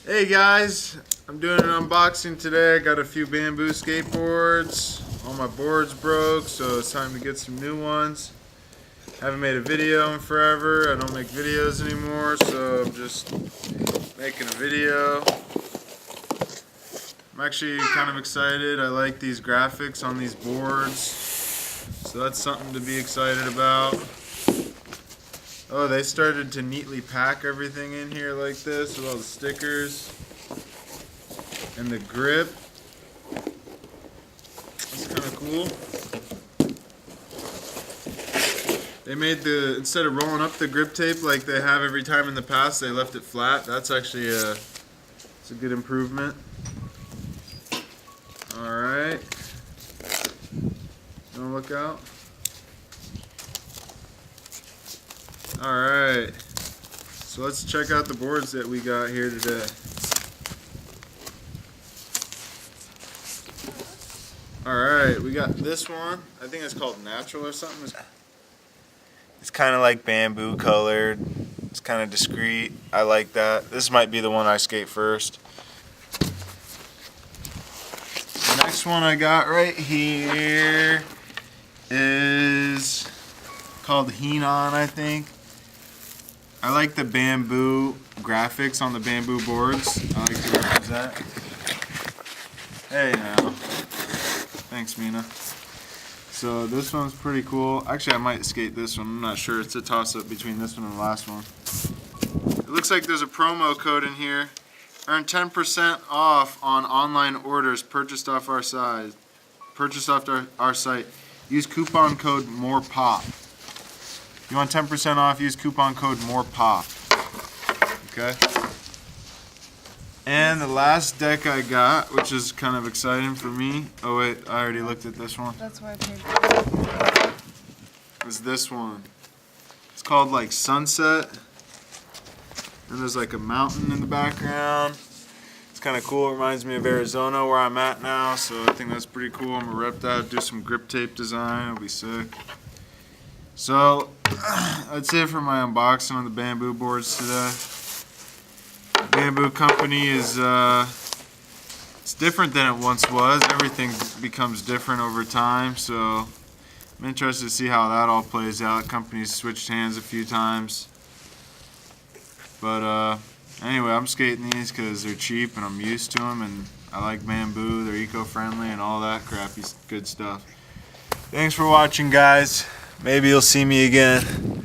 Hey guys, I'm doing an unboxing today. I got a few Bamboo skateboards. All my boards broke, so it's time to get some new ones. Haven't made a video in forever. I don't make videos anymore, so I'm just making a video. I'm actually kind of excited. I like these graphics on these boards, so that's something to be excited about. Oh, they started to neatly pack everything in here like this with all the stickers and the grip. That's kind of cool. They made instead of rolling up the grip tape like they have every time in the past, they left it flat. That's actually it's a good improvement. Alright. Wanna look out? Alright, so let's check out the boards that we got here today. Alright, we got this one. I think it's called Natural or something. It's kind of like bamboo colored. It's kind of discreet. I like that. This might be the one I skate first. The next one I got right here is called Henon, I think. I like the bamboo graphics on the bamboo boards. I like to represent. Hey now. Thanks, Mina. So this one's pretty cool. Actually, I might skate this one. I'm not sure. It's a toss-up between this one and the last one. It looks like there's a promo code in here. Earn 10% off on online orders purchased off our site. Use coupon code MOREPOP. If you want 10% off, use coupon code MOREPOP. Okay? And the last deck I got, which is kind of exciting for me. Oh wait, I already looked at this one. That's why I paid for it. Is this one. It's called like Sunset. And there's like a mountain in the background. It's kind of cool. It reminds me of Arizona where I'm at now. So I think that's pretty cool. I'm going to rep that, do some grip tape design. It'll be sick. So, that's it for my unboxing on the bamboo boards today. Bamboo company is, it's different than it once was. Everything becomes different over time, so I'm interested to see how that all plays out. Companies switched hands a few times. But anyway, I'm skating these because they're cheap and I'm used to them, and I like bamboo. They're eco-friendly and all that crappy good stuff. Thanks for watching, guys. Maybe you'll see me again.